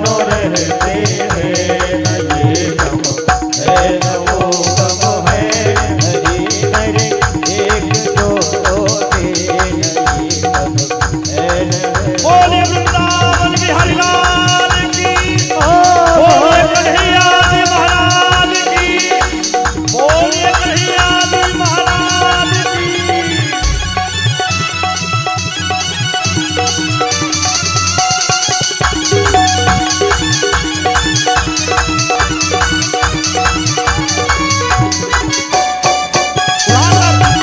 दोनों रहते हैं न ये गम है न वो गम है हरी हरे एक जो होते न ये गम है न बोले वृंदावन बिहारी लाल की बोले कन्हैया जी महाराज की बोले कन्हैया जी महाराज की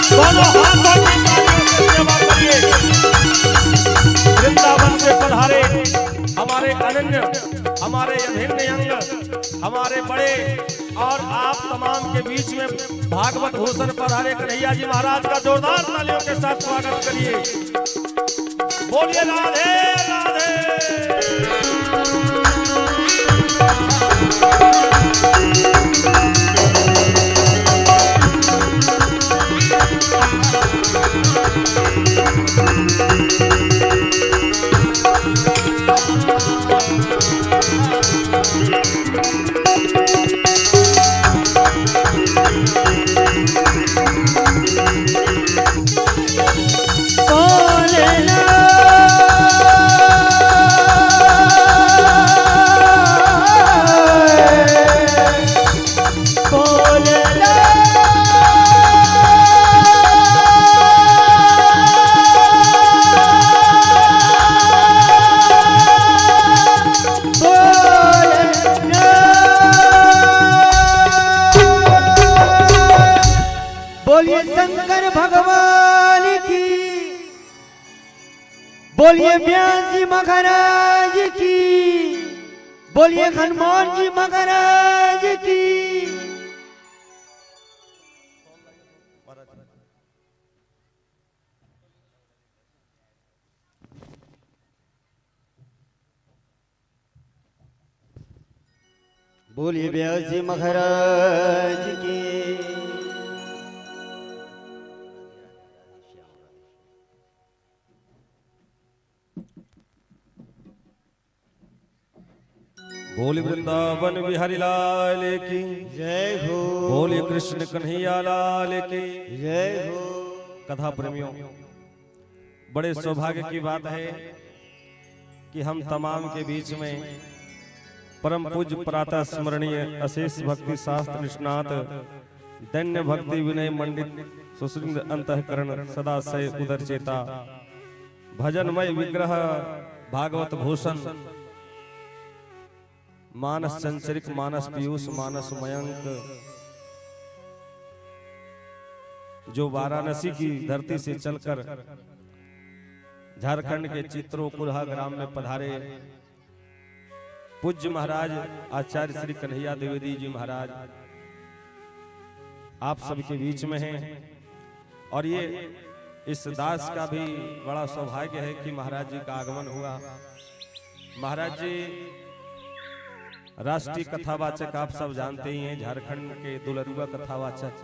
दोनों हाथों की तालियों से सेवा करिए। वृंदावन से पधारे हमारे अनन्य, हमारे अभिन्न अंग, हमारे बड़े और आप तमाम के बीच में भागवत भूषण पधारे कन्हैया जी महाराज का जोरदार तालियों के साथ स्वागत करिए। बोलिए राधे राधे। बोलिए शंकर भगवान की, बोलिए व्यास जी महाराज की, बोलिए हनुमान जी महाराज की। बोलिए व्यास जी महाराज की। बोले वृंदावन बिहारी लाल की जय हो। बोले कृष्ण कन्हैया लाल की जय हो। कथा प्रेमियों, बड़े सौभाग्य की बात है कि हम तमाम के बीच में परम पूज्य प्रातः स्मरणीय अशेष भक्ति शास्त्र निष्णात दैन्य भक्ति विनय मंडित सुश्रिंद अंतःकरण सदा सय उदर चेता भजनमय विग्रह भागवत भूषण मानस संचरिक मानस पीयूष मानस मयंक, जो वाराणसी की धरती से चलकर झारखंड के चित्रो कुल्हा ग्राम में पधारे पूज्य महाराज आचार्य श्री कन्हैया द्विवेदी जी महाराज आप सबके बीच में हैं। और ये इस दास का भी बड़ा सौभाग्य है कि महाराज जी का आगमन हुआ। महाराज जी राष्ट्रीय कथावाचक आप सब जानते ही हैं, झारखंड के दुलरुआ कथावाचक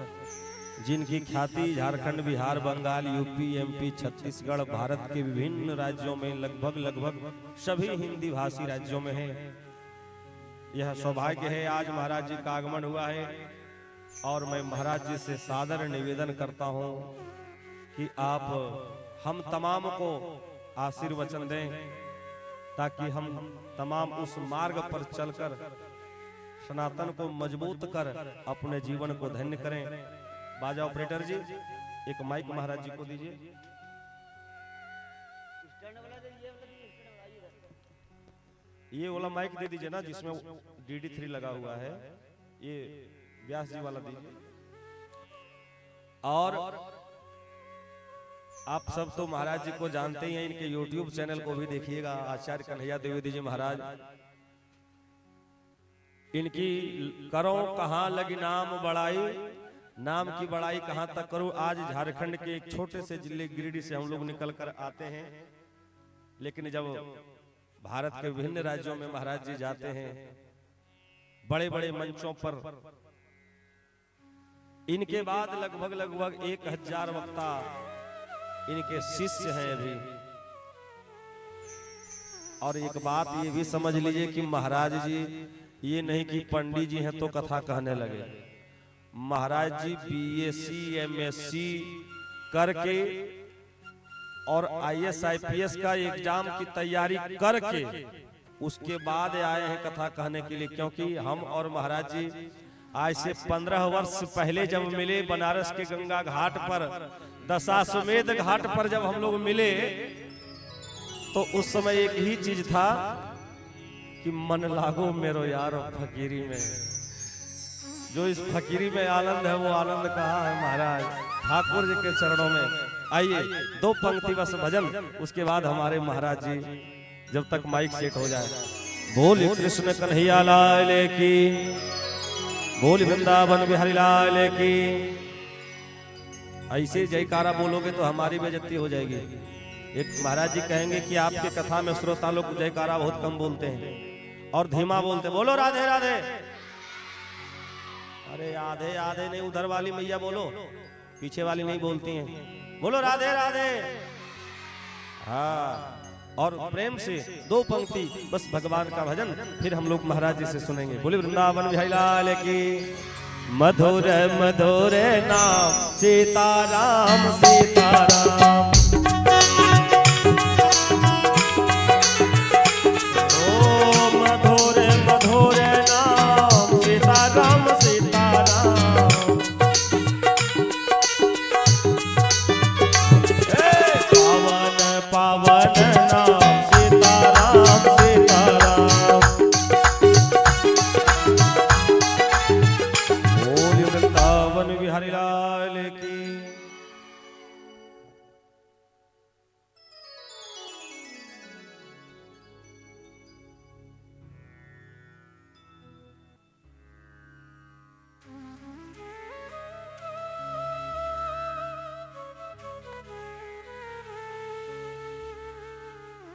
जिनकी ख्याति झारखंड बिहार बंगाल यूपी एमपी छत्तीसगढ़ भारत के विभिन्न राज्यों में लगभग सभी हिंदी भाषी राज्यों में है। यह सौभाग्य है आज महाराज जी का आगमन हुआ है और मैं महाराज जी से सादर निवेदन करता हूं कि आप हम तमाम को आशीर्वचन दें ताकि हम तमाम उस मार्ग पर चलकर सनातन को मजबूत कर अपने जीवन को धन्य करें। बाजा ऑपरेटर जी एक माइक महाराज जी को दीजिए। ये वाला माइक दे दीजिए ना जिसमें DD3 लगा हुआ है, ये व्यास जी वाला दीजिए। और आप सब तो महाराज जी को जानते ही हैं, इनके YouTube चैनल को भी देखिएगा, आचार्य कन्हैया द्विवेदी जी महाराज। इनकी करो कहाँ लगी नाम बड़ाई, नाम की बड़ाई कहाँ तक करूं। आज झारखंड के एक छोटे से जिले गिरिडीह से हम लोग निकल कर आते हैं, लेकिन जब भारत के विभिन्न राज्यों में महाराज जी जाते हैं बड़े बड़े मंचों पर, इनके बाद लगभग 1000 वक्ता इनके शिष्य हैं। अभी और एक बात ये भी समझ लीजिए कि महाराज जी ये नहीं कि पंडित जी हैं तो कथा कहने लगे। महाराज जी बीएससी एमएससी करके और आईएएस आईपीएस का एग्जाम की तैयारी करके उसके बाद आए हैं कथा कहने के लिए। क्योंकि हम और महाराज जी आज से 15 वर्ष पहले जब मिले बनारस के गंगा घाट पर, दशाश्वमेध घाट पर जब हम लोग मिले तो उस समय एक ही चीज था कि मन लागो मेरो यारो फकीरी में। जो इस फकीरी में आनंद है वो आनंद कहाँ है महाराज? ठाकुर जी के चरणों में। आइए 2 पंक्ति बस भजन, उसके बाद हमारे महाराज जी जब तक माइक सेट हो जाए। बोल कृष्ण कन्हैया लाल की, बोल वृंदावन बिहारी लाल की। ऐसे जयकारा बोलोगे तो हमारी बेइज्जती हो जाएगी। एक महाराज जी कहेंगे कि आपके कथा में श्रोता लोग जयकारा बहुत कम बोलते हैं और धीमा बोलते, बोलो राधे राधे। अरे आधे आधे नहीं, उधर वाली मैया बोलो, पीछे वाली नहीं बोलती हैं। बोलो राधे राधे। हाँ, और प्रेम से 2 पंक्ति बस भगवान का भजन, फिर हम लोग महाराज जी से सुनेंगे। बोले वृंदावन बिहारी लाल की। मधुर मधुर नाम सीताराम सीताराम,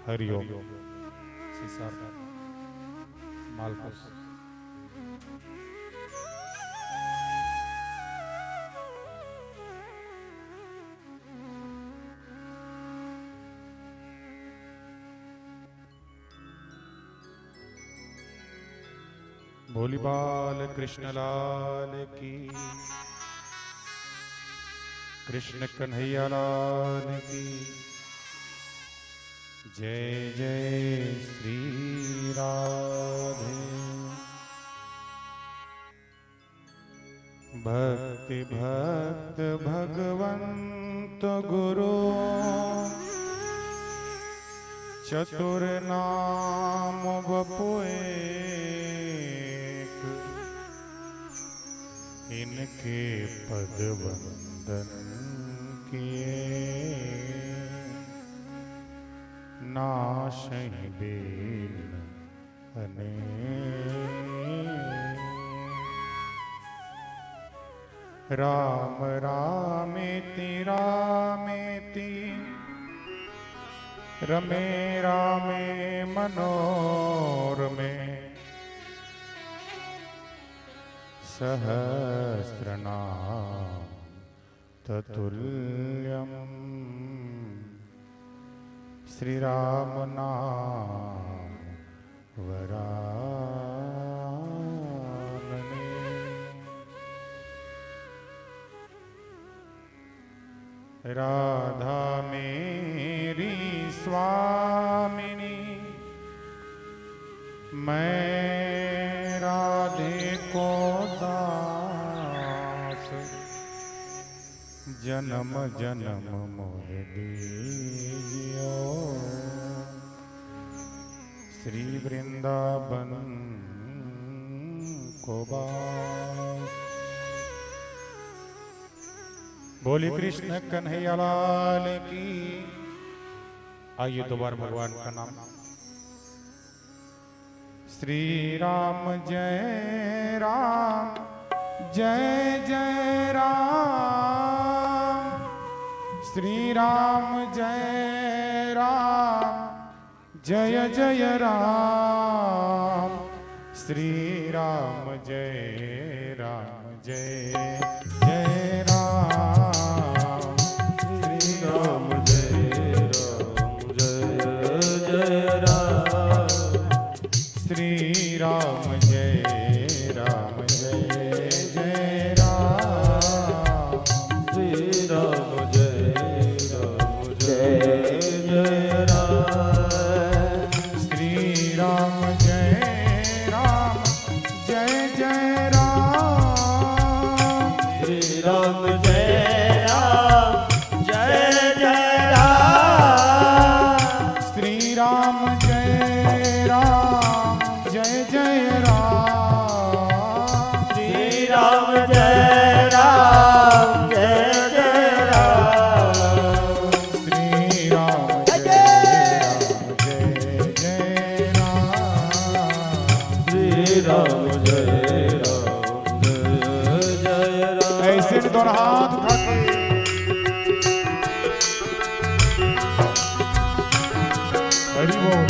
हरिओम सीसार मालपुस। भोली बाल कृष्ण लाल की, कृष्ण कन्हैया लाल की। जय जय श्री राधे। भक्ति भक्त भगवंत गुरु, चतुर नाम बपु एक। इनके पद वंदन किए, नाशहि दीन अनेक। राम रामेति रामेति, रमे रामे मनोरमे। सहस्रनाम ततुल्यम्, श्री राम नाम वरानने। राधा मेरी स्वामिनी, मैं राधे को दास। जन्म जन्म मोह दीजियो, श्री वृंदावन को बास। बोली कृष्ण कन्हैया लाल की। आइए दोबारा भगवान का नाम। श्री राम जय राम, जय जय राम। श्री राम जय राम, जय जय राम। श्री राम जय राम, जय जय राम। श्री राम जय राम, जय जय राम। श्री राम जय राम जय जय राम। श्री राम जय जय राम। श्री राम जय राम जय जय राम। श्री राम जय राम जय जय राम। श्री राम जय राम जय जय राम। श्री राम जय राम जय जय राम। श्री राम जय राम जय जय राम। श्री राम जय राम जय जय राम। ऐसे में दोनों हाथ उठा के हरि बोल।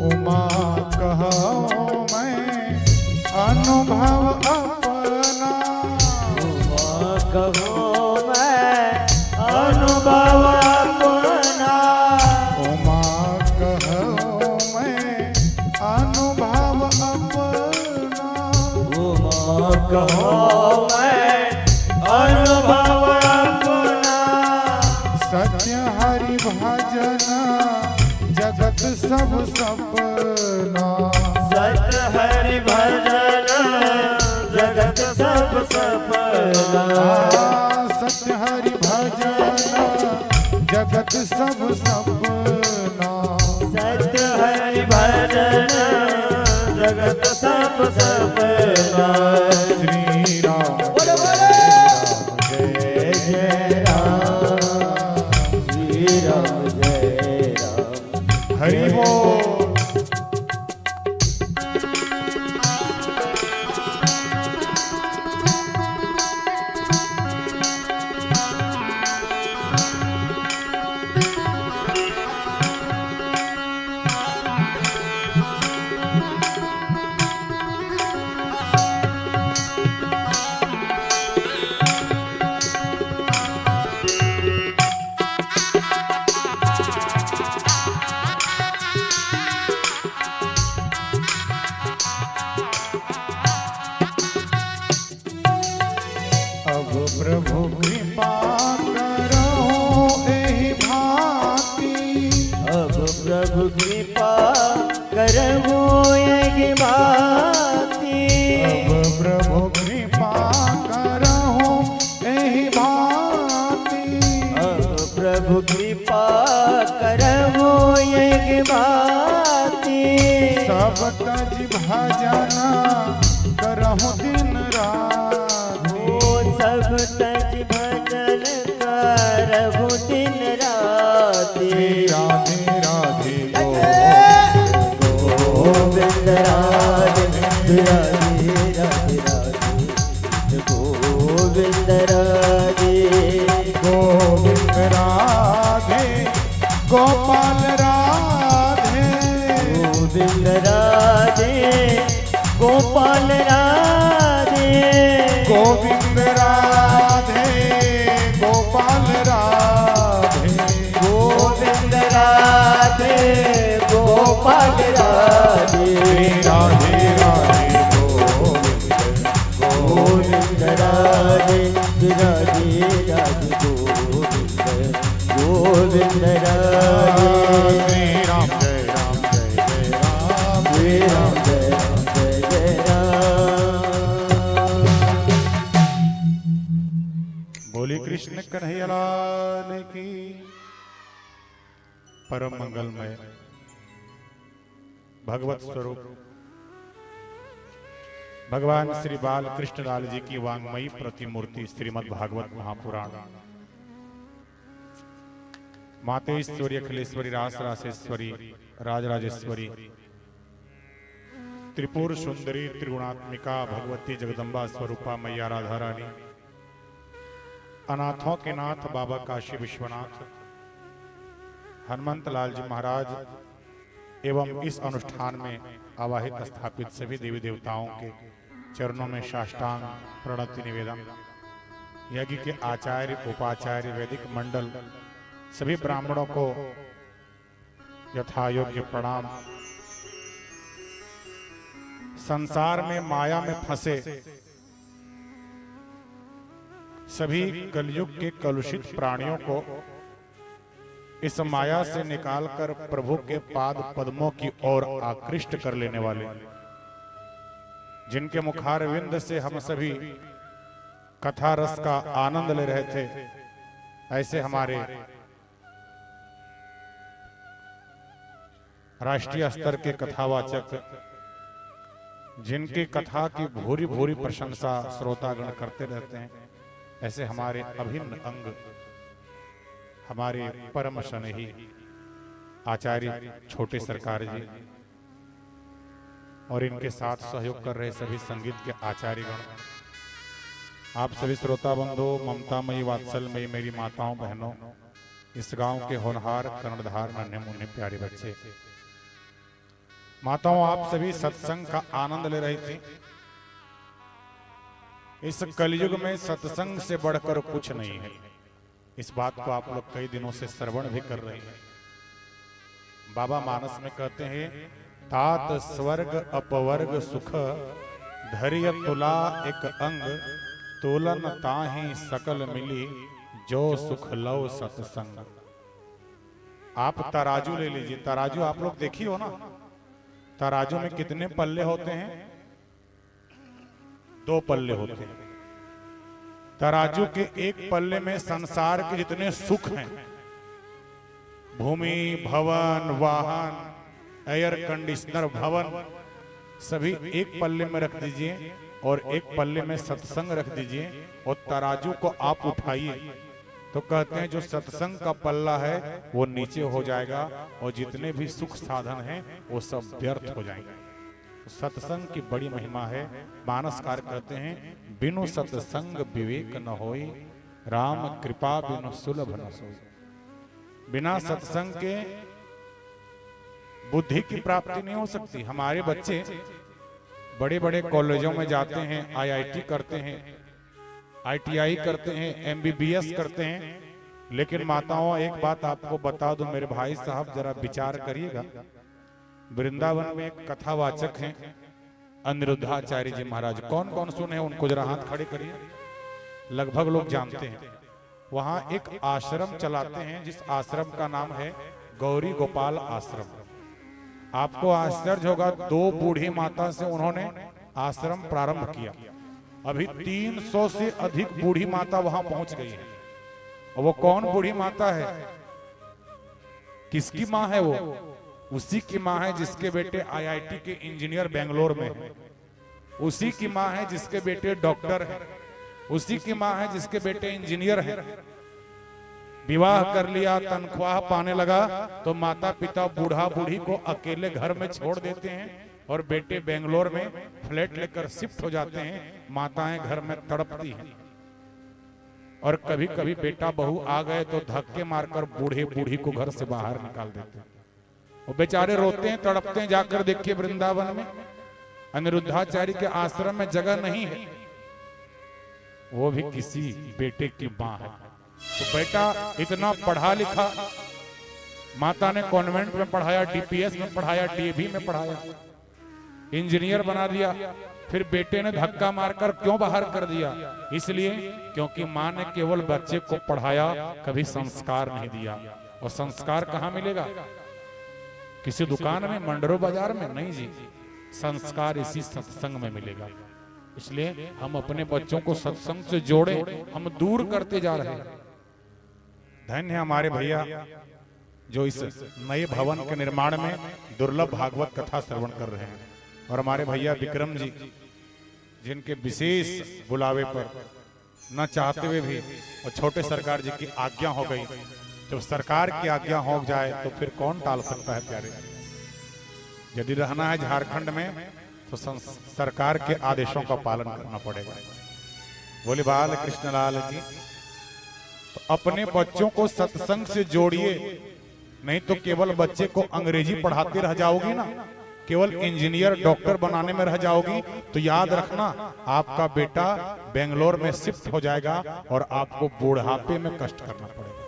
उमा कहो मैं अनुभव अपना। उमा कहो मैं अनुभव अपना। उमा कहो मैं अनुभव अपना। उमा कहो मैं अनुभव अपना। सत्य हरि भजन जगत सब सपना। सत्य हरि भजन जगत सब सपना। सत्य हरि भजन जगत सब सपना। सत्य हरि भजन जगत सब सपना। श्री राम बोलो जय जय राम। श्री राम जय राम। हरि बोल। अब प्रभु कृपा करो एहि भांति। अब प्रभु कृपा करहु एक बाती। अब प्रभु कृपा करहु एहि भांति। अब प्रभु कृपा करहु एक बाती। सब तज भजन करहु दिन रात। ओ सब तज भजन करहु दिन राती। राधे राधे गोविंद राधे राधे राधे राधे। गोविंद राधे गोविंद राधे गोपाल राधे। गोविंद राधे गोपाल राधे। गोविंद राधे गोपाल राधे। गोविंद राधे गोपाल राधे। राधे राधे गोविंद राधे राधे राधे। गोविंद गोविंद राधे। श्री राम जय राम जय जय राम। श्री राम जय राम जय जय राम। बोली कृष्ण कन्हैया लाल की। परम मंगलमय भगवत स्वरूप भगवान श्री बाल कृष्णलाल जी की वांगमयी प्रतिमूर्ति श्रीमद् भागवत महापुराण मातेश्वरी अखिलेश्वरी रास रासेश्वरी राजराजेश्वरी त्रिपुर सुंदरी त्रिगुणात्मिका भगवती जगदम्बा स्वरूपा मैया राधा रानी, अनाथों के नाथ बाबा काशी विश्वनाथ, हनुमंत लाल जी महाराज एवं इस अनुष्ठान में आवाहित स्थापित सभी देवी देवताओं के चरणों में साष्टांग प्रणति निवेदन, यज्ञ के आचार्य उपाचार्य वैदिक मंडल सभी ब्राह्मणों को यथायोग्य प्रणाम। संसार में माया में फंसे सभी कलयुग के कलुषित प्राणियों को इस माया से निकालकर प्रभु के पाद पद्मों की ओर आकृष्ट कर लेने वाले, जिनके मुखारविंद से हम सभी कथा रस का आनंद ले रहे थे, ऐसे हमारे राष्ट्रीय स्तर के कथावाचक, जिनकी कथा की भूरी भूरी प्रशंसा श्रोतागण करते रहते हैं, ऐसे हमारे अभिन्न अंग, हमारे परम स्नेही आचार्य छोटे सरकार जी और इनके साथ सहयोग कर रहे सभी संगीत के आचार्यगण, आप सभी श्रोता बंधु, ममतामयी वात्सल्यमयी मेरी माताओं बहनों, इस गांव के होनहार कर्णधार नन्हे मुन्ने प्यारे बच्चे, माताओं, आप सभी सत्संग का आनंद ले रही थी। इस कलयुग में सत्संग से बढ़कर कुछ नहीं है, इस बात को आप लोग कई दिनों से श्रवण भी कर रहे हैं। बाबा मानस में कहते हैं, तात स्वर्ग अपवर्ग सुख धैर्य तुला एक अंग, तोलन ताहि सकल मिली जो सुख लव सत्संग। आप तराजू ले लीजिए, तराजू आप लोग देखी हो ना, तराजू में कितने पल्ले होते हैं? 2 पल्ले होते हैं। तराजू के एक पल्ले में संसार के जितने सुख हैं, भूमि, भवन, वाहन, एयर कंडीशनर, भवन, सभी एक पल्ले में रख दीजिए और एक पल्ले में सत्संग रख दीजिए और तराजू को आप उठाइए तो कहते हैं जो सत्संग का पल्ला है वो नीचे हो जाएगा और जितने भी सुख साधन हैं वो सब व्यर्थ हो जाएंगे। सत्संग की बड़ी महिमा है। मानसकार कहते हैं, बिनु सत्संग विवेक न होई, राम कृपा बिनु सुलभ न सोई। बिना सत्संग के बुद्धि की प्राप्ति नहीं हो सकती। हमारे बच्चे बड़े बड़े कॉलेजों में जाते हैं, IIT करते हैं, ITI करते हैं, MBBS करते हैं, लेकिन माताओं एक बात आपको बता दूं मेरे भाई साहब, जरा विचार करिएगा। वृंदावन में एक कथावाचक हैं अनिरुद्धाचार्य जी महाराज, कौन कौन सुने उनको जरा हाथ खड़े करिए, लगभग लोग जानते हैं। वहां एक आश्रम चलाते हैं जिस आश्रम का नाम है गौरी गोपाल आश्रम। आपको आश्चर्य होगा, 2 बूढ़ी माता से उन्होंने आश्रम प्रारंभ किया। अभी 300 से अधिक बूढ़ी माता वहां पहुंच गई है। और वो कौन बूढ़ी माता है, किसकी माँ है? वो उसी की माँ है जिसके बेटे IIT के इंजीनियर बेंगलोर में है, उसी की माँ है जिसके बेटे डॉक्टर है, उसी की माँ है जिसके बेटे इंजीनियर है। विवाह कर लिया, तनख्वाह पाने लगा तो माता पिता बूढ़ा बूढ़ी को अकेले घर में छोड़ देते हैं और बेटे बेंगलोर में फ्लैट लेकर शिफ्ट हो जाते हैं। माताएं घर में तड़पती हैं और कभी कभी बेटा बहू आ गए तो धक्के मारकर बूढ़े बूढ़ी को घर से बाहर निकाल देते हैं। वो बेचारे रोते हैं, तड़पते हैं। जाकर देखिए वृंदावन में अनिरुद्धाचार्य के आश्रम में जगह नहीं है, वो भी किसी बेटे की मां है। तो बेटा इतना पढ़ा लिखा, माता ने कॉन्वेंट में पढ़ाया, DPS में पढ़ाया, DAV में पढ़ाया, इंजीनियर बना दिया, फिर बेटे ने धक्का मारकर क्यों बाहर कर दिया? इसलिए क्योंकि मां ने केवल बच्चे को पढ़ाया, कभी संस्कार नहीं दिया। और संस्कार कहाँ मिलेगा? किसी दुकान में, मंडरो बाजार में नहीं जी, संस्कार इसी सत्संग में मिलेगा। इसलिए हम अपने बच्चों को सत्संग से जोड़े, हम दूर करते जा रहे हैं। धन्य है हमारे भैया जो इस नए भवन के निर्माण में दुर्लभ भागवत कथा श्रवण कर रहे हैं, और हमारे भैया विक्रम जी जिनके विशेष बुलावे पर न चाहते हुए भी और छोटे सरकार जी की आज्ञा हो गई। जब सरकार की आज्ञा हो जाए तो फिर कौन टाल सकता है प्यारे। यदि रहना है झारखंड में तो सरकार के आदेशों का पालन करना पड़ेगा। बोले बाल कृष्ण लाल की। तो अपने बच्चों को सत्संग से जोड़िए, नहीं तो केवल बच्चे को अंग्रेजी पढ़ाते रह जाओगी ना, केवल इंजीनियर डॉक्टर बनाने में रह जाओगी, तो याद रखना आपका बेटा बेंगलोर में शिफ्ट हो जाएगा और आपको बुढ़ापे में कष्ट करना पड़ेगा।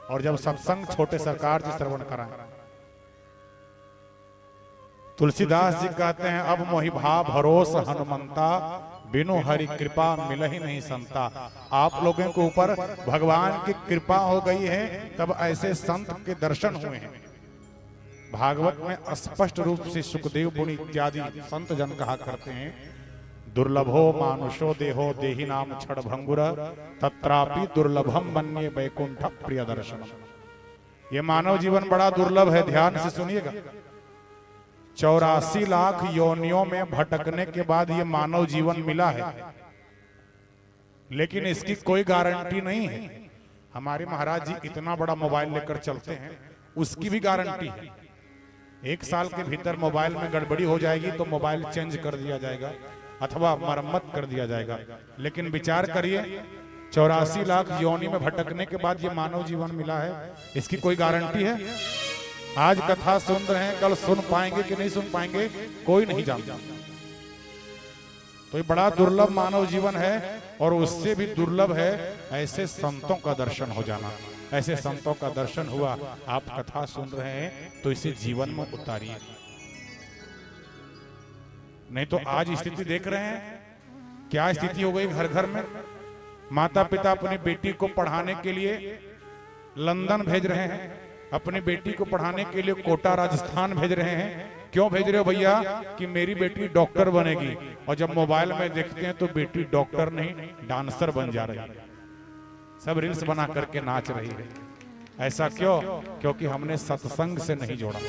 और जब सत्संग छोटे सरकार जी श्रवण कराएं, तुलसीदास जी कहते हैं अब मोहि भाव भरोस हनुमंता, बिनु हरि कृपा मिल ही नहीं संता। आप लोगों के ऊपर भगवान की कृपा हो गई है, तब ऐसे संत के दर्शन हुए हैं। भागवत में स्पष्ट रूप से सुखदेव मुनि इत्यादि संत जन कहा करते हैं, दुर्लभो मानुषो देहो देहि नाम छड़ भंगुर, तत्रापि दुर्लभम मन्ये वैकुंठ प्रिय दर्शन। ये मानव जीवन बड़ा दुर्लभ है, ध्यान से सुनिएगा। 84 लाख योनियों में भटकने के बाद ये मानव जीवन मिला है, लेकिन इसकी कोई गारंटी नहीं है। हमारे महाराज जी इतना बड़ा मोबाइल लेकर चलते हैं, उसकी भी गारंटी है। 1 साल के भीतर मोबाइल में गड़बड़ी हो जाएगी तो मोबाइल चेंज कर दिया जाएगा अथवा मरम्मत कर दिया जाएगा। लेकिन विचार करिए, 84 लाख योनि में भटकने के बाद ये मानव जीवन मिला है, इसकी कोई गारंटी है? आज कथा सुन रहे हैं, कल सुन पाएंगे कि नहीं सुन पाएंगे कोई नहीं जानता। तो ये बड़ा दुर्लभ मानव जीवन है, और उससे भी दुर्लभ है ऐसे संतों का दर्शन हो जाना। ऐसे संतों का दर्शन हुआ, आप कथा सुन रहे हैं तो इसे जीवन में उतारिए। नहीं तो आज स्थिति देख रहे हैं, क्या स्थिति हो गई घर घर में। माता पिता अपनी बेटी को पढ़ाने के लिए लंदन भेज रहे हैं, अपनी बेटी को पढ़ाने के लिए कोटा राजस्थान भेज रहे हैं। क्यों भेज रहे हो भैया? कि मेरी बेटी डॉक्टर बनेगी। और जब मोबाइल में देखते हैं तो बेटी डॉक्टर नहीं डांसर बन जा रही है, सब रील्स बना करके नाच रही है। ऐसा क्यों? क्योंकि हमने सत्संग से नहीं जोड़ा।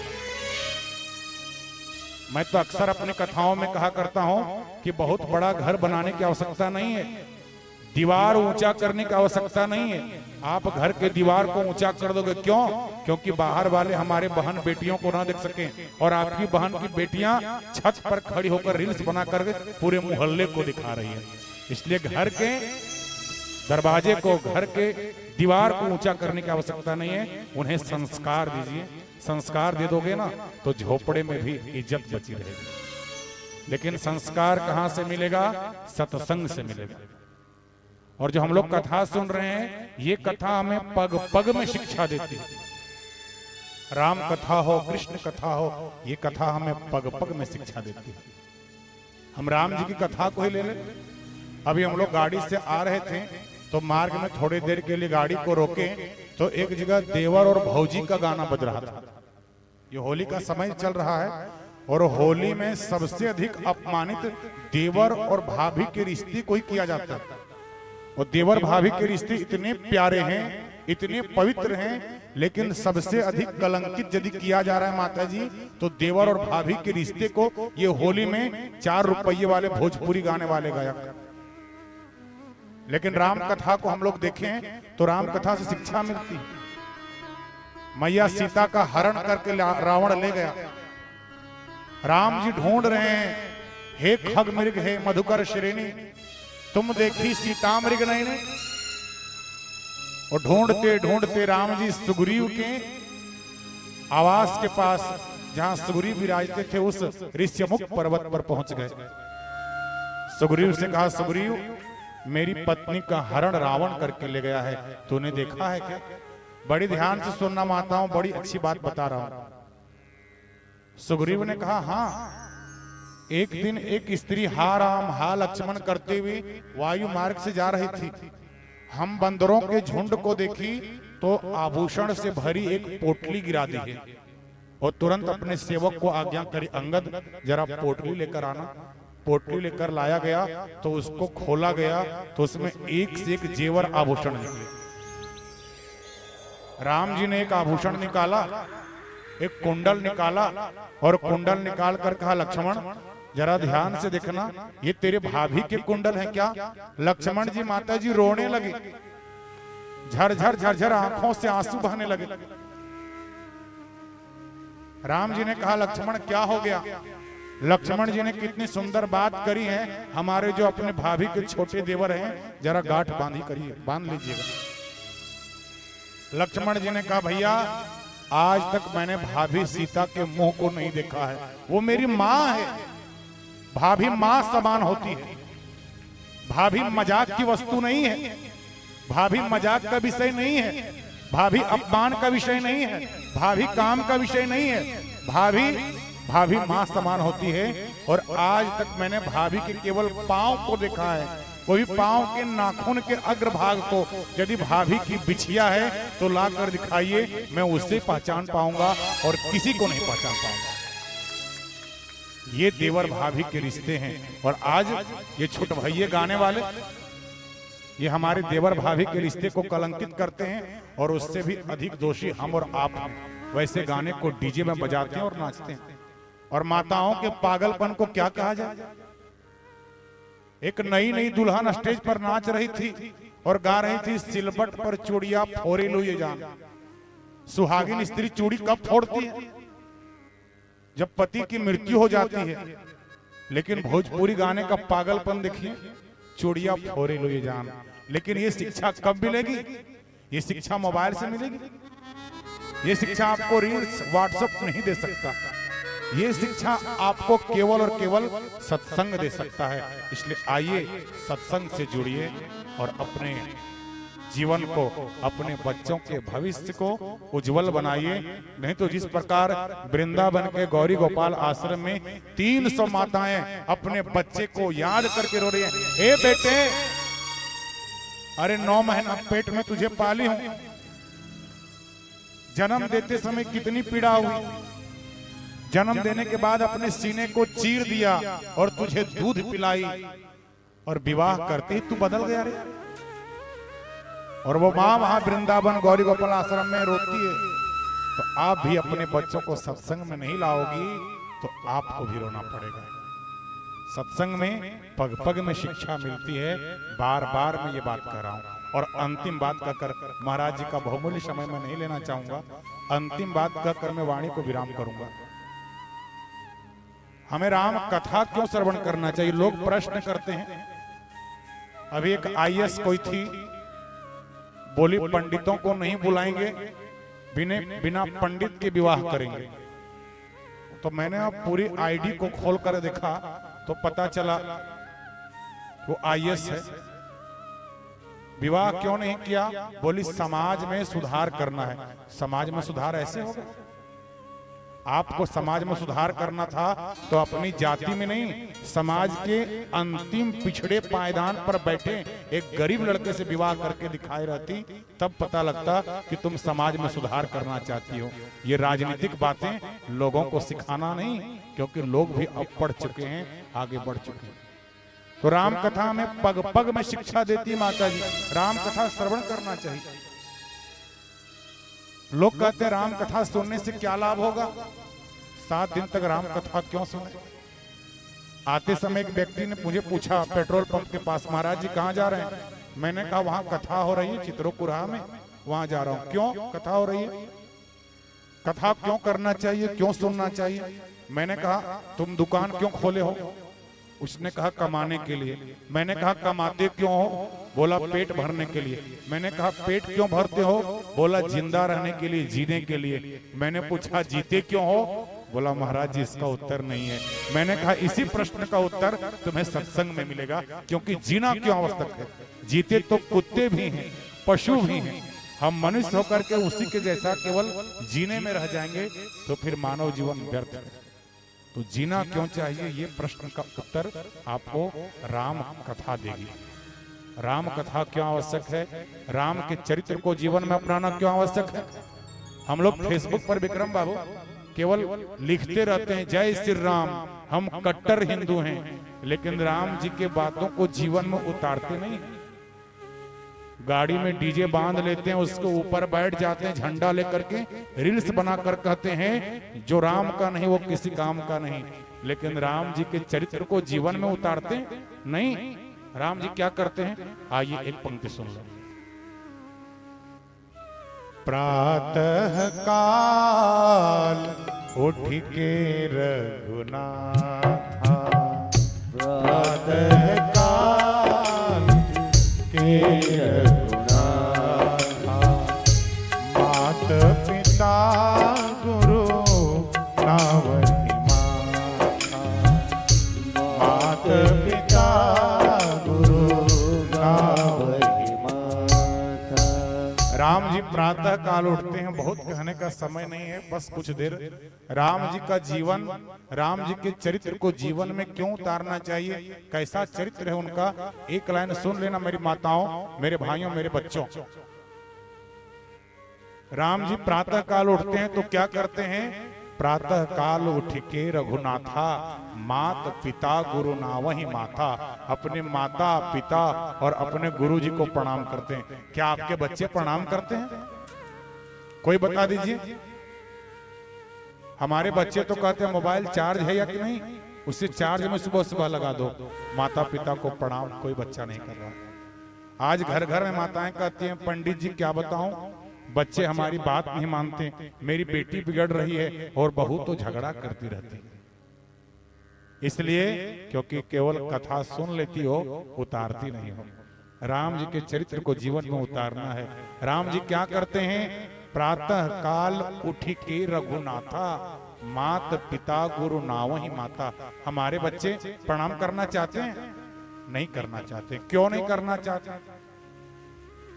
मैं तो अक्सर अपनी कथाओं में कहा करता हूं कि बहुत बड़ा घर बनाने की आवश्यकता नहीं है, दीवार ऊंचा करने की आवश्यकता नहीं है। आप घर के दीवार को ऊंचा कर दोगे, क्यों? क्योंकि बाहर वाले हमारे बहन बेटियों को ना देख सके, और आपकी बहन की बेटियां छत पर खड़ी होकर रील्स बनाकर पूरे मोहल्ले को दिखा रही है। इसलिए घर के दरवाजे को, घर के दीवार को ऊंचा करने की आवश्यकता नहीं है, उन्हें संस्कार दीजिए। संस्कार दे दोगे ना तो झोपड़े में भी इज्जत बची रहेगी। लेकिन संस्कार कहां से मिलेगा? सत्संग से मिलेगा। और जो हम लोग कथा सुन रहे हैं, ये कथा हमें पग पग में शिक्षा देती है। राम कथा हो, कृष्ण कथा हो, ये कथा हमें पग पग में शिक्षा देती है। हम राम जी की कथा को ही ले ले। अभी हम लोग गाड़ी से आ रहे थे तो मार्ग में थोड़ी देर के लिए गाड़ी को रोके तो एक जगह देवर और भौजी का गाना बज रहा था। ये होली का समय चल रहा है, और होली में सबसे अधिक अपमानित देवर और भाभी के रिश्ते को ही किया जाता है। और देवर भाभी के रिश्ते इतने प्यारे हैं, इतने पवित्र हैं, लेकिन सबसे अधिक कलंकित यदि किया जा रहा है माता जी, तो देवर और भाभी के रिश्ते को ये होली में 4 रुपये वाले भोजपुरी गाने वाले गायक। लेकिन राम कथा को हम लोग देखें तो राम कथा से शिक्षा मिलती है। मैया सीता का हरण करके रावण ले गया। राम जी ढूंढ रहे हैं, हे खग मृग हे मधुकर श्रेणी, तुम देखी सीता मृग नहीं ने। और ढूंढते ढूंढते राम जी सुग्रीव के आवास के पास, जहां सुग्रीव विराजते थे, उस ऋष्यमुख पर्वत पर पहुंच गए। सुग्रीव से कहा, सुग्रीव मेरी पत्नी का हरण रावण करके ले गया है, तूने देखा है क्या? बड़ी ध्यान से सुनना माताओं, बड़ी अच्छी बात बता रहा हूं। सुग्रीव ने कहा, हाँ, एक दिन एक स्त्री हा राम हा लक्ष्मण करते हुए वायु मार्ग से जा रही थी। हम बंदरों के झुंड को देखी तो आभूषण से भरी एक पोटली गिरा दी है, और तुरंत अपने सेवक को आज्ञा करी, अंगद जरा पोटली लेकर आना। पोटली लेकर लाया गया तो उसको खोला गया तो उसमें एक से एक जेवर आभूषण निकले। राम जी ने एक आभूषण निकाला, एक कुंडल निकाला, और कुंडल निकाल कर कहा, लक्ष्मण जरा ध्यान से देखना, ये तेरे भाभी के कुंडल हैं क्या? लक्ष्मण जी माता जी रोने लगे, झरझर झरझर आंखों से आंसू बहने लगे। राम जी ने कहा, लक्ष्मण क्या हो गया? लक्ष्मण जी ने कितनी सुंदर बात करी है। हमारे जो अपने भाभी के छोटे देवर हैं, जरा गांठ बांधी करिए, बांध लीजिएगा। लक्ष्मण जी ने कहा भैया आज तक मैंने भाभी सीता के मुंह को नहीं देखा है, वो मेरी माँ है। भाभी माँ समान होती है, भाभी मजाक की वस्तु नहीं है, भाभी मजाक का विषय नहीं है, भाभी अपमान का विषय नहीं है, भाभी काम का विषय नहीं है। भाभी माँ समान होती है। और आज तक मैंने भाभी के केवल पांव को देखा है, वो भी पांव के नाखून के अग्रभाग को। यदि भाभी की बिछिया है तो लाकर दिखाइए, मैं उससे पहचान पाऊंगा और किसी को नहीं पहचान पाऊंगा। ये देवर भाभी के रिश्ते हैं। और आज ये छुट भैये गाने वाले, ये हमारे देवर भाभी के रिश्ते को कलंकित करते हैं और उससे भी अधिक दोषी हम और आप हैं। वैसे गाने को डीजे में बजाते हैं और नाचते हैं। और माताओं के पागलपन को क्या कहा जाए। एक नई दुल्हन स्टेज पर नाच रही थी और गा रही थी, सिलबट पर चूड़िया फोड़े लो ये जान। सुहागिन स्त्री चूड़ी कब फोड़ती है? जब पति की मृत्यु हो जाती है। लेकिन भोजपुरी गाने का पागलपन देखिए, चूड़िया फोड़े लो ये जान। लेकिन ये शिक्षा कब मिलेगी? ये शिक्षा मोबाइल से मिलेगी। ये शिक्षा आपको रील्स व्हाट्सएप नहीं दे सकता। ये शिक्षा आपको केवल और केवल सत्संग दे सकता है। इसलिए आइए सत्संग से जुड़िए और अपने जीवन को, अपने बच्चों के भविष्य को उज्जवल बनाइए। नहीं तो जिस प्रकार वृंदावन के गौरी गोपाल आश्रम में 300 माताएं अपने बच्चे को याद करके रो रही हैं, हे बेटे, अरे 9 महीना पेट में तुझे पाली हूं, जन्म देते समय कितनी पीड़ा हुई, जन्म देने के बाद अपने सीने को चीर दिया और तुझे दूध पिलाई, और विवाह करते ही तू बदल गया रे। और वो माँ वहां वृंदावन गौरी गोपाल आश्रम में रोती है। तो आप भी अपने बच्चों को सत्संग में नहीं लाओगी तो आपको भी रोना पड़ेगा। सत्संग में पग पग में शिक्षा मिलती है। बार बार मैं ये बात कर रहा हूं। और अंतिम बात कहकर, महाराज जी का बहुमूल्य समय मैं नहीं लेना चाहूंगा, अंतिम बात कहकर मैं वाणी को विराम करूंगा। हमें राम कथा क्यों श्रवण करना चाहिए? लोग प्रश्न करते हैं। अभी एक आईएएस कोई थी, बोली पंडितों को नहीं बुलाएंगे, बिना पंडित के विवाह करेंगे। तो मैंने अब पूरी आईडी को खोल कर देखा तो पता चला वो आईएएस है। विवाह क्यों नहीं किया? बोली समाज में सुधार करना है। समाज में सुधार ऐसे होगा? आपको समाज में सुधार करना था तो अपनी जाति में नहीं, समाज के अंतिम पिछड़े पायदान पर बैठे एक गरीब लड़के से विवाह करके दिखाई रहती, तब पता लगता कि तुम समाज में सुधार करना चाहती हो। ये राजनीतिक बातें लोगों को सिखाना नहीं, क्योंकि लोग भी अब पढ़ चुके हैं, आगे बढ़ चुके हैं। तो राम कथा में पग पग में शिक्षा देती माता जी। राम कथा श्रवण करना चाहिए। लोग कहते हैं राम कथा सुनने से क्या लाभ होगा? 7 दिन तक राम कथा क्यों सुने? आते समय एक व्यक्ति ने मुझे पूछा पेट्रोल पंप के पास, महाराज जी कहाँ जा रहे हैं? मैंने कहा वहां कथा हो रही है चित्रोकुराह में, वहां जा रहा हूं। क्यों कथा हो रही है? कथा क्यों करना चाहिए, क्यों सुनना चाहिए? मैंने कहा तुम दुकान क्यों खोले हो? उसने कहा कमाने के लिए। मैंने कहा कमाते क्यों हो? बोला पेट भरने के लिए। मैंने कहा पेट क्यों भरते हो? बोला जिंदा रहने के लिए, जीने के लिए। मैंने पूछा जीते क्यों हो? बोला महाराज जी इसका उत्तर नहीं है। मैंने कहा इसी प्रश्न का उत्तर तुम्हें सत्संग में मिलेगा, क्योंकि जीना क्यों आवश्यक है? जीते तो कुत्ते भी हैं, पशु भी हैं। हम मनुष्य होकर के उसी के जैसा केवल जीने में रह जाएंगे तो फिर मानव जीवन व्यर्थ है। तो जीना क्यों चाहिए, ये प्रश्न का उत्तर आपको राम कथा देगी। राम कथा क्यों आवश्यक है? राम के चरित्र को जीवन में अपनाना क्यों आवश्यक है? हम लोग फेसबुक पर विक्रम बाबू केवल लिखते रहते हैं जय श्री राम, हम कट्टर हिंदू हैं, लेकिन राम जी के बातों को जीवन में उतारते नहीं। गाड़ी में डीजे बांध लेते हैं, उसके ऊपर बैठ जाते हैं, झंडा लेकर के रील्स बनाकर कहते हैं जो राम का नहीं वो किसी काम का नहीं, लेकिन राम जी के चरित्र को जीवन में उतारते नहीं। राम जी क्या करते हैं? आइए एक पंक्ति सुन लो। प्रातः काल उठ के रघुनाथा प्रातः काल के रघुनाथा, मात पिता गुरु नावही माता, मात पिता गुरु नावही माता। राम जी प्रातः काल उठते हैं, बहुत कहने का समय नहीं है, बस कुछ देर राम जी का जीवन, राम जी के चरित्र को जीवन में क्यों उतारना चाहिए, कैसा चरित्र है उनका, एक लाइन सुन लेना मेरी माताओं, मेरे भाइयों, मेरे बच्चों। राम जी प्रातः काल उठते हैं तो क्या करते हैं, प्रातः काल उठ के रघुनाथा, मात पिता गुरु नावही माता, अपने माता पिता और अपने गुरु जी को प्रणाम करते हैं। क्या आपके बच्चे प्रणाम करते हैं? कोई बता दीजिए। हमारे बच्चे तो कहते हैं मोबाइल चार्ज है या कि नहीं, उसे चार्ज में सुबह सुबह लगा दो। माता पिता को प्रणाम कोई बच्चा नहीं कर रहा। आज घर घर में माताएं कहती हैं पंडित जी क्या बताऊं, बच्चे हमारी बात नहीं मानते, मेरी बेटी बिगड़ रही है और बहू तो झगड़ा करती रहती है। इसलिए क्योंकि केवल कथा सुन लेती हो, उतारती नहीं हो। राम जी के चरित्र को जीवन में उतारना है। राम जी क्या करते हैं, प्रातः काल उठ के रघुनाथा, मात पिता गुरु नावही माता। हमारे बच्चे प्रणाम करना चाहते हैं? नहीं करना चाहते। क्यों नहीं करना चाहते?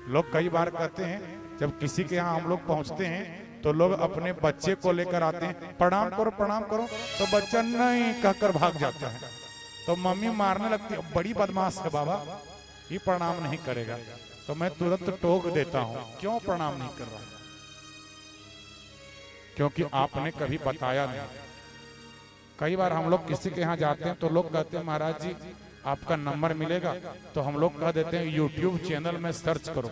लोग कई बार कहते हैं, जब किसी के यहाँ हम लोग पहुंचते हैं तो लोग अपने बच्चे को लेकर आते हैं, प्रणाम करो प्रणाम करो, तो बच्चा नहीं कहकर भाग जाता है। तो मम्मी मारने लगती है, बड़ी बदमाश है बाबा, ये प्रणाम नहीं करेगा। तो मैं तुरंत टोक देता हूं, क्यों प्रणाम नहीं कर रहा? क्योंकि आपने कभी बताया नहीं। कई बार हम लोग किसी के यहाँ जाते हैं तो लोग कहते हैं महाराज जी आपका नंबर मिलेगा, तो हम लोग कह देते हैं यूट्यूब चैनल में सर्च करो।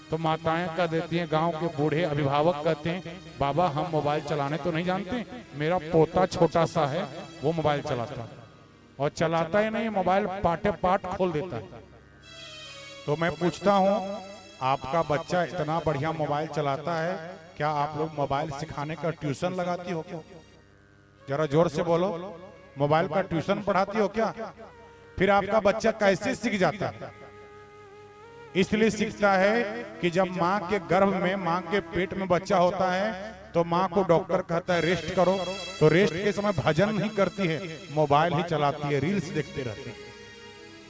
तो माताएं कह देती हैं, गांव के बूढ़े अभिभावक कहते हैं बाबा हम मोबाइल चलाने तो नहीं जानते, मेरा पोता छोटा सा है वो मोबाइल चलाता है, और चलाता ही नहीं, मोबाइल पाटे पाट खोल देता है। तो मैं पूछता हूं, आपका बच्चा इतना बढ़िया मोबाइल चलाता है, क्या आप लोग मोबाइल सिखाने का ट्यूशन लगाती हो क्या? जरा जोर से बोलो, मोबाइल का ट्यूशन पढ़ाती हो क्या? फिर आपका बच्चा कैसे सीख जाता है? इसलिए सीखता है कि जब माँ के गर्भ में, माँ के पेट में बच्चा होता है तो माँ को डॉक्टर कहता है रेस्ट करो, तो रेस्ट के समय भजन नहीं करती है, मोबाइल ही चलाती है, रील्स देखते रहती है।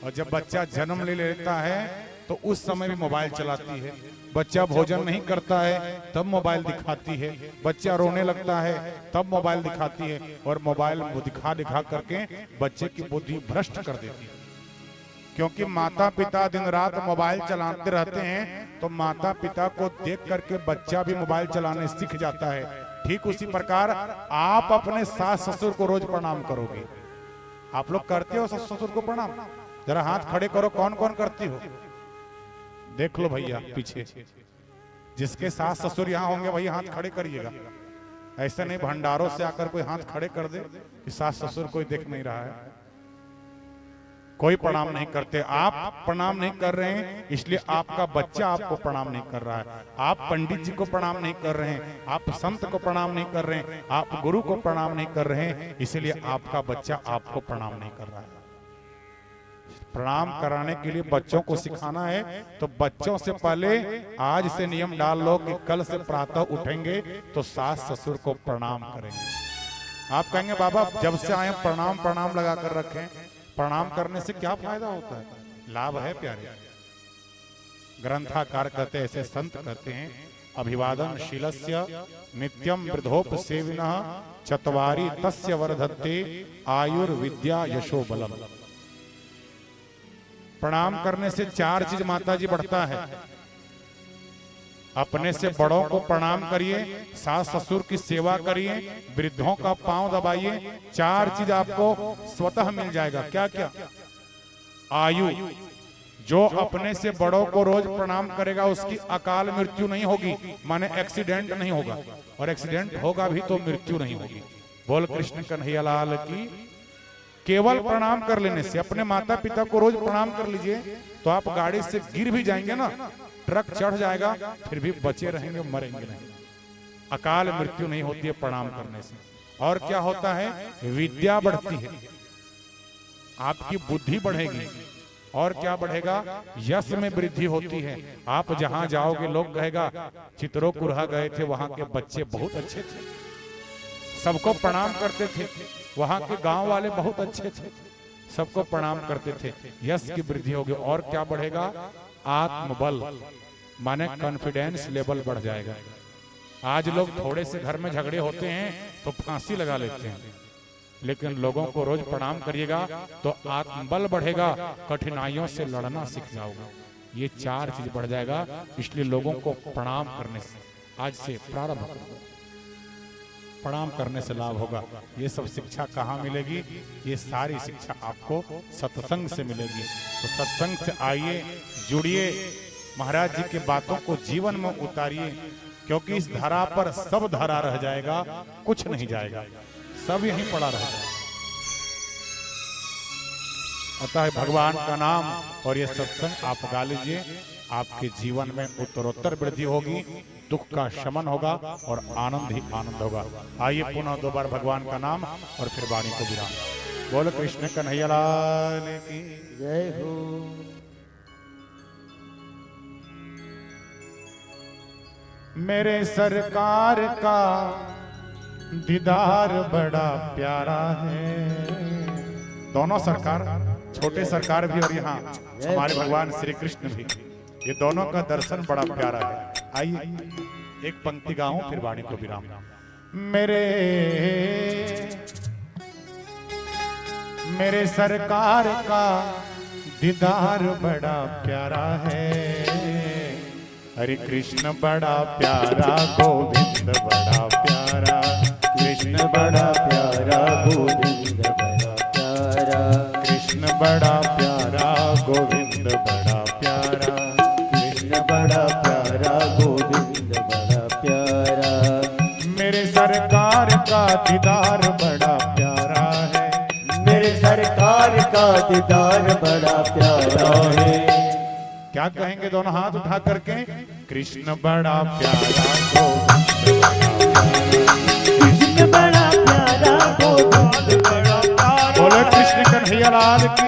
और जब बच्चा जन्म ले लेता है तो उस समय भी मोबाइल चलाती है। बच्चा भोजन नहीं करता है तब मोबाइल दिखाती है, बच्चा रोने लगता है तब मोबाइल दिखाती है, और मोबाइल दिखा दिखा करके बच्चे की बुद्धि भ्रष्ट कर देती है। क्योंकि माता पिता दिन रात मोबाइल चलाते रहते हैं तो माता पिता को देख करके बच्चा भी मोबाइल चलाने सीख जाता है। ठीक उसी प्रकार आप अपने सास ससुर को रोज प्रणाम करोगे। आप लोग करते हो सास ससुर को प्रणाम? जरा हाथ खड़े करो, कौन कौन करती हो? देख लो भैया पीछे, जिसके सास ससुर यहाँ होंगे वही हाथ खड़े करिएगा। ऐसे नहीं भंडारों से आकर कोई हाथ खड़े कर दे कि सास ससुर कोई देख नहीं रहा है। कोई प्रणाम नहीं करते। आप प्रणाम नहीं कर रहे हैं इसलिए आपका बच्चा आपको प्रणाम नहीं कर रहा है। आप पंडित जी को प्रणाम नहीं कर रहे हैं, आप संत को प्रणाम नहीं कर रहे हैं, आप गुरु को प्रणाम नहीं कर रहे हैं, इसलिए आपका बच्चा आपको प्रणाम नहीं कर रहा है। प्रणाम कराने के लिए बच्चों को सिखाना है तो बच्चों से पहले आज से नियम डाल लो कि कल से प्रातः उठेंगे तो सास ससुर को प्रणाम करेंगे। आप कहेंगे बाबा जब से आए प्रणाम प्रणाम लगा कर रखें, प्रणाम करने से क्या फायदा होता है? लाभ है प्यारे। ग्रंथाकार कहते हैं, ऐसे संत कहते हैं, अभिवादन शीलस्य नित्यम वृद्धोपसेविनः चत्वारि तस्य वर्धन्ते आयुर्विद्या यशो बलम। प्रणाम करने से 4 चीज माता जी बढ़ता है। अपने से बड़ों को प्रणाम करिए, सास ससुर की सेवा करिए, वृद्धों का पांव दबाइए, 4 चीज आपको स्वतः मिल जाएगा। क्या क्या? आयु, जो अपने से बड़ों को रोज प्रणाम करेगा उसकी अकाल मृत्यु नहीं होगी, माने एक्सीडेंट नहीं होगा, और एक्सीडेंट होगा भी तो मृत्यु नहीं होगी। बोल कृष्ण कन्हैया लाल की। केवल प्रणाम कर लेने से, अपने माता पिता को रोज प्रणाम कर लीजिए तो आप गाड़ी से गिर भी जाएंगे ना, ट्रक चढ़ जाएगा फिर भी बचे रहेंगे, मरेंगे नहीं। अकाल मृत्यु नहीं होती है प्रणाम करने से। और क्या होता है, विद्या बढ़ती है, आपकी बुद्धि बढ़ेगी। और क्या बढ़ेगा, यश में वृद्धि होती है। आप जहां जाओगे लोग कहेगा चित्रोकुर्हा गए थे, वहां के बच्चे बहुत अच्छे थे, सबको प्रणाम करते थे, वहां के गांव वाले बहुत अच्छे थे, सबको प्रणाम करते थे। यश की वृद्धि होगी। और क्या बढ़ेगा, आत्मबल माने कॉन्फिडेंस लेवल बढ़ जाएगा। आज लोग थोड़े से घर में झगड़े होते हैं तो फांसी लगा लेते हैं, लेकिन लोगों को रोज प्रणाम करिएगा तो आत्मबल बढ़ेगा, कठिनाइयों से लड़ना सीख जाओगे। ये 4 चीज बढ़ जाएगा। इसलिए लोगों को प्रणाम करने से आज से प्रारंभ करो, प्रणाम करने से लाभ होगा। ये सब शिक्षा कहाँ मिलेगी, ये सारी शिक्षा आपको सत्संग से मिलेगी। तो सत्संग से आइए, जुड़िए, महाराज जी की बातों को जीवन में उतारिए, क्योंकि इस धरा पर सब धरा रह जाएगा, कुछ नहीं जाएगा, सब यहीं पड़ा रह जाएगा। अतः भगवान का नाम और ये सत्संग आप गा लीजिए, आपके जीवन में उत्तरोत्तर वृद्धि होगी, दुख का शमन होगा और आनंद ही आनंद होगा। आइए पुनः 2 बार भगवान का नाम और फिर वाणी को विराम। बोल कृष्ण कन्हैया लाल की जय हो। मेरे सरकार का दीदार बड़ा प्यारा है। दोनों सरकार, छोटे सरकार भी और यहाँ हमारे भगवान श्री कृष्ण भी, ये दोनों का दर्शन बड़ा प्यारा है। आइए एक पंक्ति गाऊं फिर वाणी को विराम। मेरे सरकार का दीदार बड़ा प्यारा है। हरे कृष्ण बड़ा प्यारा, गोविंद बड़ा प्यारा, कृष्ण बड़ा प्यारा, गोविंद बड़ा प्यारा, कृष्ण बड़ा प्यारा, गोविंद बड़ा प्यारा, कृष्ण बड़ा प्यारा, गोविंद बड़ा प्यारा। मेरे सरकार का दीदार बड़ा प्यारा है। मेरे सरकार का दीदार बड़ा प्यारा है। क्या कहेंगे दोनों हाथ उठा करके, कृष्ण बड़ा प्यारा, गोविंद कृष्ण बड़ा प्यारा, गोविंद बड़ा प्यारा। बोले कृष्ण कन्हैया लाल की।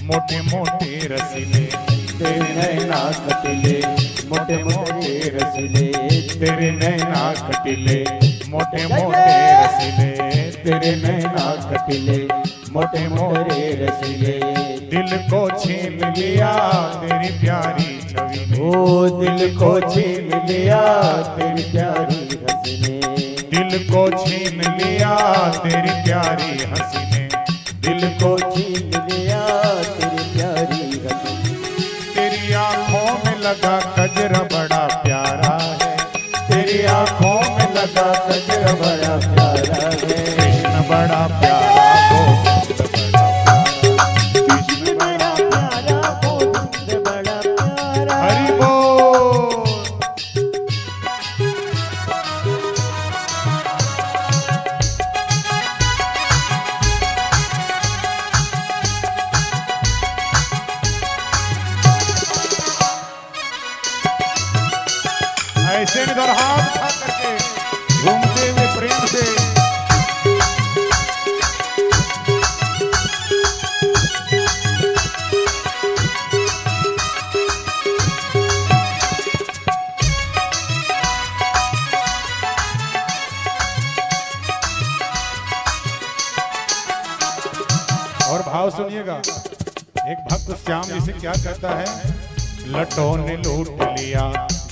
मोटे मोटे रसीले, तेरे नैना कटिले, मोटे मोटे रसीले, तेरे नैना कटिले, मोटे मोटे रसीले, तेरे नैना कटिले, मोटे मोटे रसीले। दिल को छीन लिया तेरी प्यारी छवि ने, ओ दिल को छीन लिया तेरी प्यारी हंसी ने, दिल को छीन लिया तेरी प्यारी हंसी ने, दिल को छीन लिया तेरी प्यारी हंसी। तेरी आंखों में लगा कजरा बड़ा प्यारा है, तेरी आंखों में लगा कजरा बड़ा प्यारा है। कृष्ण बड़ा प्यारा, गोविंद बड़ा प्यारा, कृष्ण बड़ा प्यारा, गोविंद बड़ा प्यारा। हरि बोल। ऐसे इधर हाथ उठा करके घूमते हुए प्रेम से और भाव सुनिएगा। एक भक्त श्याम जी से क्या कहता है, लटों ने लूट लिया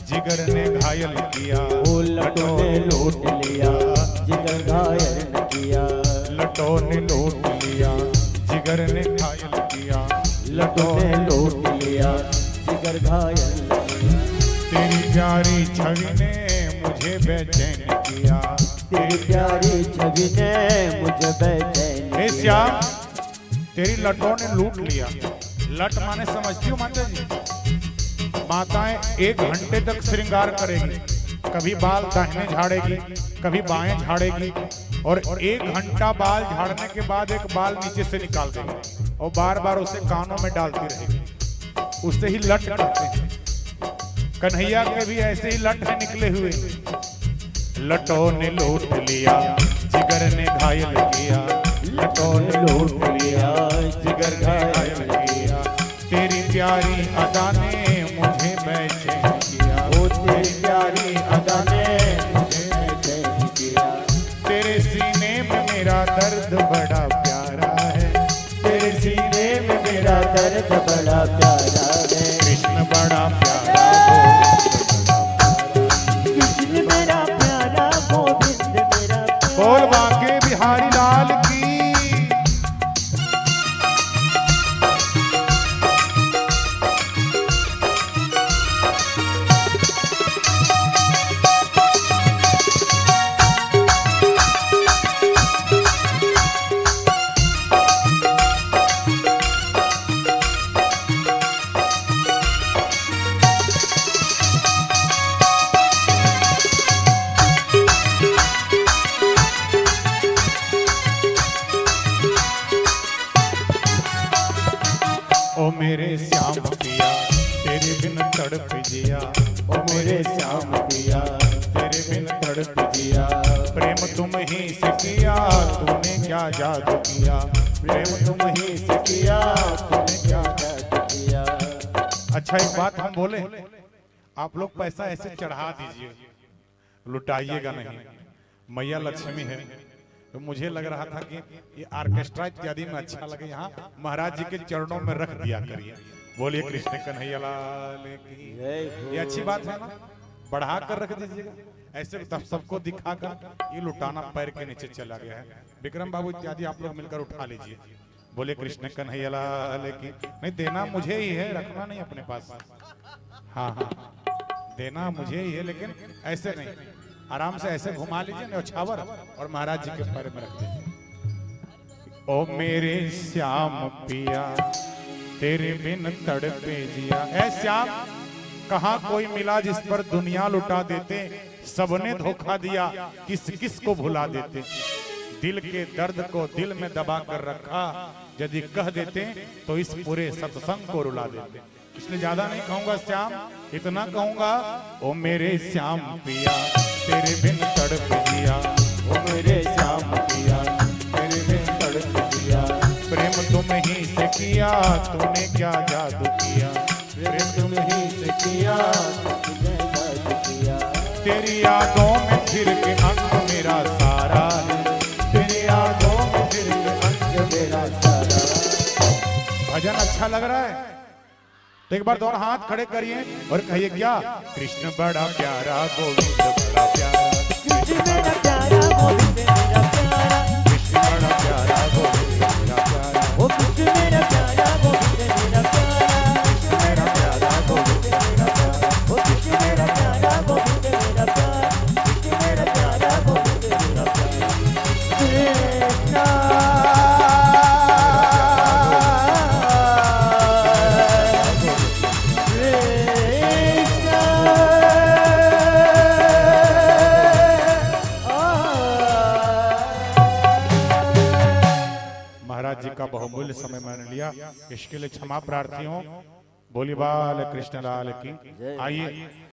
जिगर ने घायल किया, ओ लटों ने लूट लिया जिगर घायल न किया, लटों ने लूट लिया जिगर ने घायल किया, लटों ने लूट घायल किया। तेरी प्यारी छवि ने मुझे बेचैन किया। तेरी प्यारी छवि ने मुझे बेचैन हे किया। श्याम, तेरी लटों ने लूट लिया। लट माने समझती हो माता जी? माताएं 1 घंटे तक श्रृंगार करेगी, कभी बाल दाहिने झाड़ेगी, कभी बाएं झाड़ेगी, और 1 घंटा बाल झाड़ने के बाद एक बाल नीचे से निकाल देगी और बार बार उसे कानों में डालती रहेगी। उससे ही लट कहते हैं। कन्हैया के भी ऐसे ही लट है निकले हुए। लटों ने लूट लिया, जिगर ने घायल किया। लटों ने लूट लिया, जिगर घायल किया। तेरी प्यारी अदा ने मुझे बेचैन किया। ओ तेरी प्यारी अदा ने मुझे बेचैन किया। तेरे सीने में मेरा दर्द बड़ा प्यारा है। तेरे सीने में मेरा दर्द बड़ा प्यारा है। कृष्ण बड़ा प्यारा, कृष्ण मेरा प्यारा, गोविंद मेरा प्यारा। बोल बांके बिहारी लाल की। ओ मेरे श्याम पिया, तेरे बिन तड़प जिया। ओ मेरे श्याम पिया, तेरे बिन तड़प जिया। प्रेम तुम ही से किया, तूने क्या जादू किया। प्रेम तुम ही से किया, तूने क्या जादू किया। अच्छा एक बात हम बोले, आप लोग पैसा ऐसे चढ़ा दीजिए, लुटाइएगा नहीं। मैया लक्ष्मी है, तो मुझे लग रहा था कि ये ऑर्केस्ट्रा इत्यादि में अच्छा लगे, यहाँ महाराज जी के चरणों में रख दिया करिए। बोलिए कृष्ण कन्हैया लाल की। ये अच्छी बात है ना, बढ़ा कर रख दीजिएगा। ऐसे तब सबको दिखाकर ये लुटाना पैर के नीचे चला गया है। विक्रम बाबू इत्यादि आप लोग मिलकर उठा लीजिए। बोले कृष्ण कन्हैया लाल की। नहीं, देना मुझे ही है, रखना नहीं अपने पास। हाँ हाँ, देना मुझे ही है, लेकिन ऐसे नहीं, आराम से ऐसे घुमा लीजिए न्यौछावर और महाराज जी के पैर में रख दीजिए। ओ मेरे श्याम पिया, तेरे बिन तड़पे जिया। ऐ श्याम, कहाँ कोई मिला जिस पर दुनिया लुटा देते। सबने धोखा दिया, किस किस को भुला देते। दिल के दर्द को दिल में दबा कर रखा, यदि कह देते तो इस पूरे सत्संग को रुला देते। इसलिए ज्यादा नहीं कहूंगा श्याम, इतना कहूंगा, ओ मेरे श्याम पिया, तेरे बिन तड़प जिया। ओ मेरे श्याम पिया, तेरे बिन तड़प जिया। प्रेम तुम ही से किया, तूने क्या जादू किया। प्रेम तुम ही से किया, तुमने जादू किया। तेरी यादों में फिर के अंग मेरा सारा है। तेरी यादों में फिर के अंग मेरा सारा। भजन अच्छा लग रहा है तो एक बार दोनों हाथ खड़े करिए और कहिए क्या। कृष्ण बड़ा प्यारा, गोविंद बड़ा प्यारा। कृष्ण मेरा प्यारा, गोविंद मेरा प्यारा। कृष्ण बड़ा प्यारा, गोविंद मेरा प्यारा। ओ कृष्ण मेरा प्यारा, गोविंद मेरा प्यारा। कृष्ण मेरा प्यारा, गोविंद मेरा प्यारा। ओ कृष्ण मेरा प्यारा, गोविंद मेरा प्यारा। कृष्ण मेरा प्यारा, गोविंद मेरा प्यारा। कृष्णा महाराज जी का बहुमूल्य समय मैंने लिया, इसके लिए क्षमा प्रार्थी हूँ। बोली बाल कृष्ण लाल की। आइए